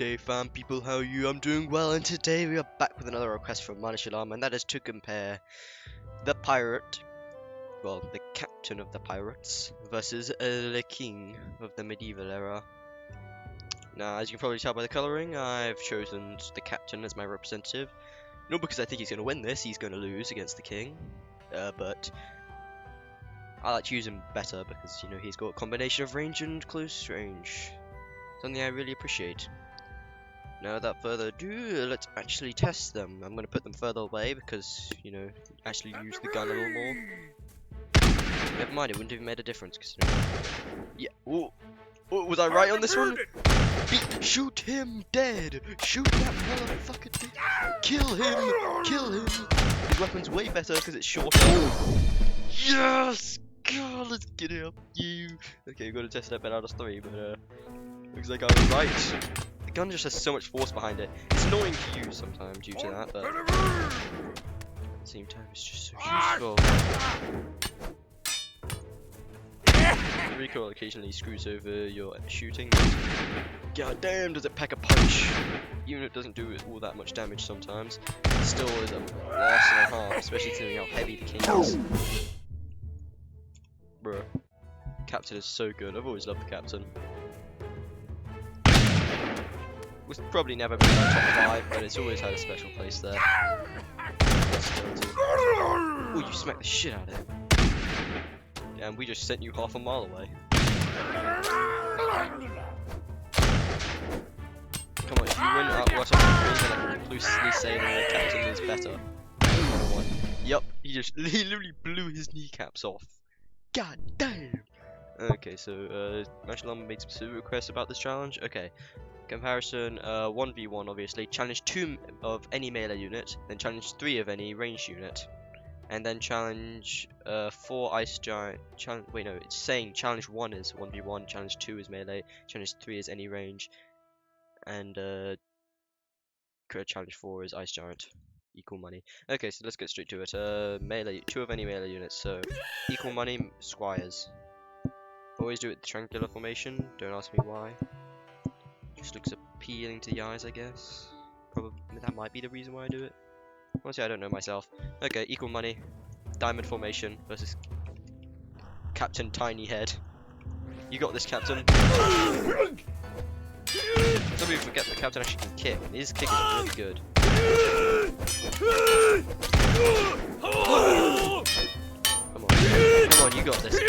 Hey fam people, how are you? I'm doing well, and today we are back with another request from Manishalam, and that is to compare the pirate, well, the captain of the pirates, versus the king of the medieval era. Now, as you can probably tell by the colouring, I've chosen the captain as my representative. Not because I think he's going to win this, he's going to lose against the king, but I like to use him better because, you know, he's got a combination of range and close range. Something I really appreciate. Now, without further ado, let's actually test them. I'm going to put them further away because, you know, actually use the gun a little more. Never mind, it wouldn't have made a difference. Cause, you know, yeah. Oh, was I right on this one? Shoot him dead! Shoot that motherfucker dead! Kill him! Kill him! His weapon's way better because it's shorter. Yes! God, let's get it up you! Okay, we've got to test that bet out of 3, but looks like I was right. The gun just has so much force behind it. It's annoying to use sometimes due to that, but at the same time, it's just so useful. The recoil occasionally screws over your shooting. God damn, does it pack a punch! Even if it doesn't do all that much damage sometimes, it still is a loss and a half, especially considering how heavy the king is. Bruh. Captain is so good. I've always loved the captain. Was probably never been in my top 5, but it's always had a special place there. Oh, you smacked the shit out of him. Damn, we just sent you half a mile away. Come on, if you win what I'm gonna conclusively say that the captain is better. Yup, he literally blew his kneecaps off. God damn! Okay, so Mashalom made some requests about this challenge. Okay. Comparison, 1v1 obviously, challenge 2 of any melee unit, then challenge 3 of any ranged unit, and then challenge 4 ice giant, wait no, it's saying challenge 1 is 1v1, challenge 2 is melee, challenge 3 is any range, and challenge 4 is ice giant, equal money. Okay, so let's get straight to it. Melee, 2 of any melee units, so equal money, squires. Always do it the triangular formation, don't ask me why. Just looks appealing to the eyes, I guess. Probably that might be the reason why I do it. Honestly, I don't know myself. Okay, equal money, diamond formation versus Captain Tiny Head. You got this, Captain. Some people forget the Captain actually can kick, and his kick is really good. Come on, you got this.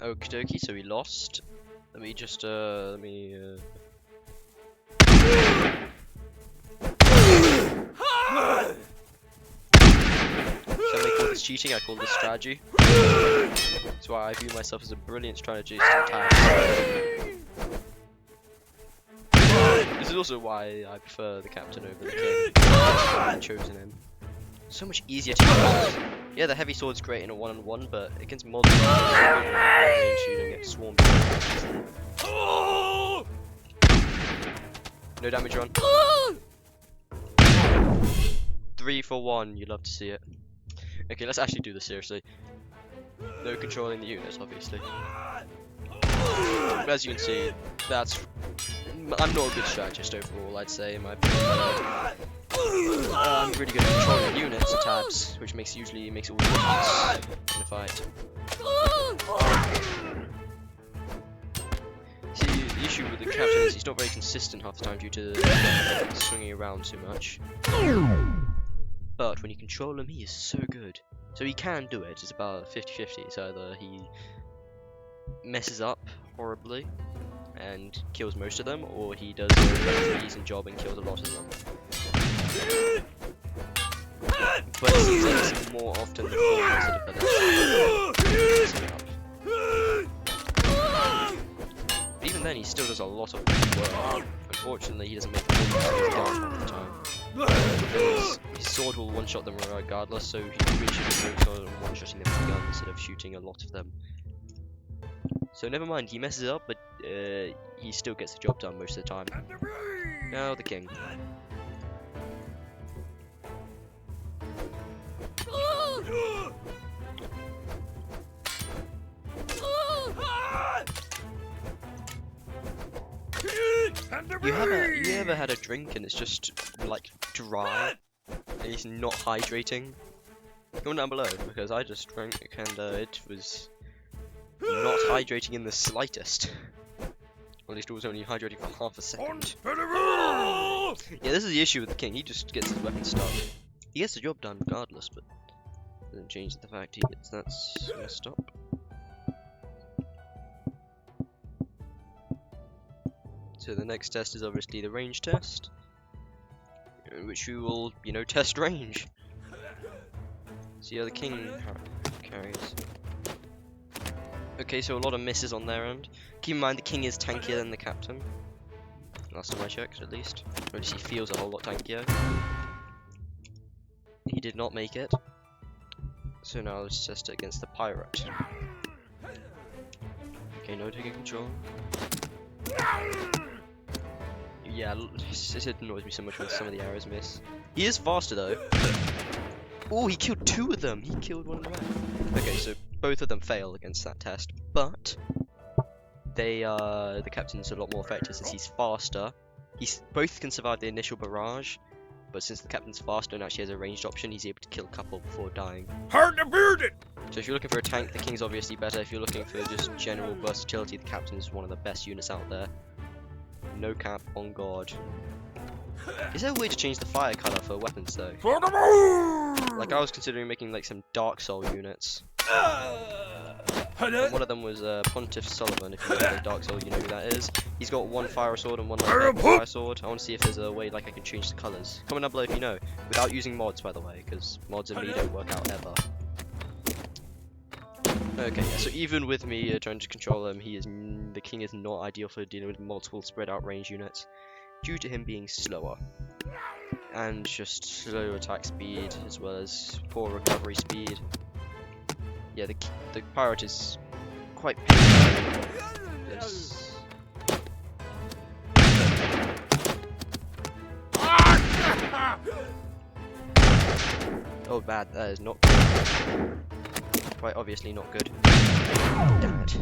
Okie dokie, so we lost. Let me just, Shall I call this cheating? I call this strategy. That's why I view myself as a brilliant strategist at times. This is also why I prefer the captain over the king. I've chosen him. So much easier to use. Yeah, the heavy sword's great in a one-on-one, but against multiple you don't get swarmed. No damage run. 3 for 1, you love to see it. Okay, let's actually do this seriously. No controlling the units, obviously. As you can see, I'm not a good strategist overall, I'd say, in my opinion. I'm really good at controlling units and tabs, which usually makes all the difference in a fight. See, the issue with the captain is he's not very consistent half the time due to swinging around too much. But when you control him, he is so good. So he can do it, it's about 50-50, it's either he messes up horribly and kills most of them, or he does a very decent job and kills a lot of them. But it seems like it's more often the former instead of but even then, he still does a lot of work. Unfortunately, he doesn't make the moves half the time. Because his sword will one-shot them regardless, so he really should focus on one-shotting them with the gun instead of shooting a lot of them. So never mind, he messes up, but he still gets the job done most of the time. Now the king. You ever had a drink and it's just like dry and it's not hydrating? Comment down below, because I just drank and it was not hydrating in the slightest. Or at least it was only hydrating for half a second. Yeah, this is the issue with the king. He just gets his weapon stuck. He gets the job done regardless, but doesn't change the fact he gets that messed up. So the next test is obviously the range test, in which we will, you know, test range. See how the king carries. Okay, so a lot of misses on their end. Keep in mind the king is tankier than the captain. Last time I checked, at least. Or at least he feels a whole lot tankier. He did not make it. So now let's test it against the pirate. Okay, no taking control. Yeah, it annoys me so much when some of the arrows miss. He is faster though. Oh, he killed two of them. He killed one of them. Okay, so both of them fail against that test, but the captain's a lot more effective since he's faster. Both can survive the initial barrage, but since the captain's faster and actually has a ranged option, he's able to kill a couple before dying. Hard to beard it. So if you're looking for a tank, the king's obviously better. If you're looking for just general versatility, the captain is one of the best units out there. No cap, on God. Is there a way to change the fire color for weapons though? Like I was considering making like some Dark Soul units. And one of them was Pontiff Sullivan, if you know the Dark Soul, you know who that is. He's got one fire sword and one fire sword. I want to see if there's a way like I can change the colors. Comment down below if you know, without using mods by the way, because mods and me don't work out ever. Okay, yeah, so even with me trying to control him, the king is not ideal for dealing with multiple spread out range units, due to him being slower. And just slow attack speed, as well as poor recovery speed. Yeah, the pirate is quite painful. Yes. Oh, bad. That is not good. Quite obviously not good. Damn it.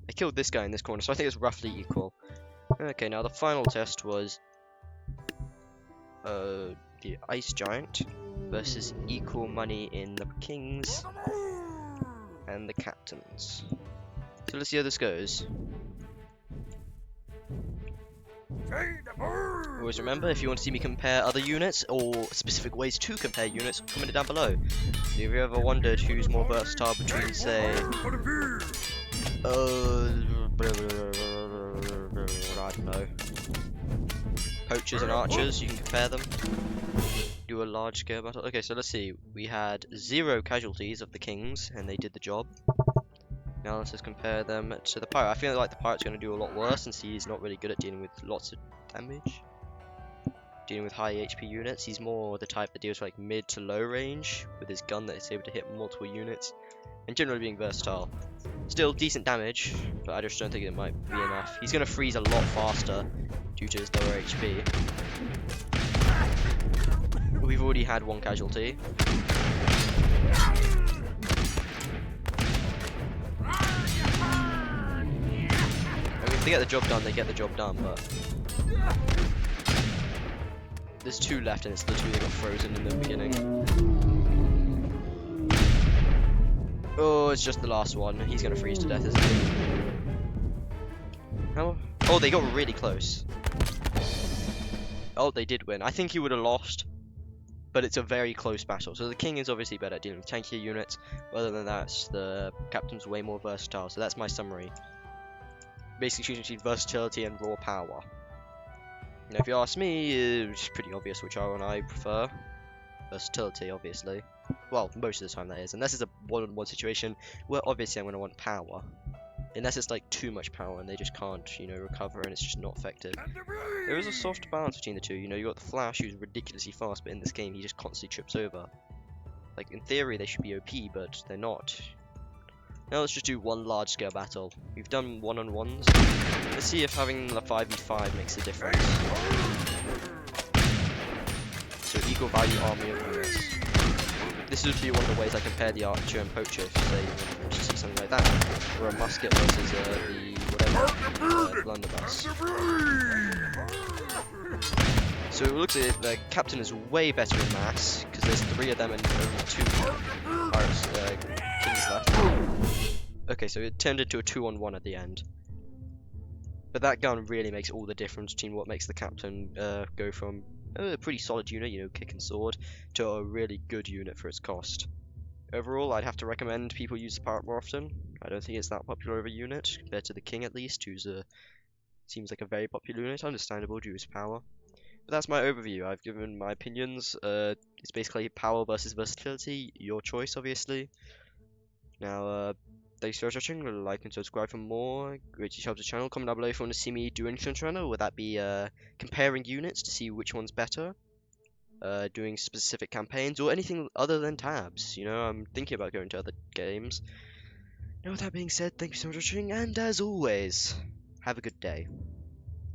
I killed this guy in this corner, so I think it's roughly equal. Okay, now the final test was the Ice Giant versus equal money in the kings and the captains. So let's see how this goes. Always remember, if you want to see me compare other units or specific ways to compare units, comment it down below. If you ever wondered who's more versatile between, say, I don't know, poachers and archers, you can compare them. Do a large scale battle. Okay, so let's see. We had 0 casualties of the kings, and they did the job. Now let's just compare them to the pirate. I feel like the pirate's going to do a lot worse, since he's not really good at dealing with lots of damage. Dealing with high HP units. He's more the type that deals with like mid to low range, with his gun that is able to hit multiple units, and generally being versatile. Still decent damage, but I just don't think it might be enough. He's going to freeze a lot faster due to his lower HP. We've already had 1 casualty. If they get the job done, they get the job done, but there's 2 left and it's the 2 that got frozen in the beginning. Oh, it's just the last one. He's gonna freeze to death, isn't he? How? Oh, they got really close. Oh, they did win. I think he would have lost, but it's a very close battle. So the king is obviously better at dealing with tankier units. Other than that, the captain's way more versatile. So that's my summary. Basically choosing between versatility and raw power. Now if you ask me, it's pretty obvious which one I prefer. Versatility, obviously. Well, most of the time that is. Unless it's a one-on-one situation, where obviously I'm going to want power. Unless it's like too much power and they just can't, you know, recover and it's just not effective. There is a soft balance between the two. You know, you got the Flash who's ridiculously fast, but in this game he just constantly trips over. Like in theory they should be OP, but they're not. Now let's just do one large scale battle. We've done one-on-ones. Let's see if having the 5v5 makes a difference. So equal value army of units. This would be one of the ways I compare the archer and poacher, if say you see something like that, or a musket versus the whatever, blunderbuss. So it looks like the captain is way better in mass, because there's 3 of them and only 2 pirates, kings left. Okay, so it turned into a 2-on-1 at the end. But that gun really makes all the difference between what makes the captain go from a pretty solid unit, you know, kick and sword, to a really good unit for its cost. Overall, I'd have to recommend people use the pirate more often. I don't think it's that popular of a unit, compared to the king at least, who's seems like a very popular unit, understandable due to his power. But that's my overview. I've given my opinions. It's basically power versus versatility, your choice, obviously. Now, thanks for watching. Like and subscribe for more. Greatly helps the channel. Comment down below if you want to see me do anything on the channel. Would that be comparing units to see which one's better? Doing specific campaigns or anything other than tabs. You know, I'm thinking about going to other games. Now, with that being said, thank you so much for watching, and as always, have a good day.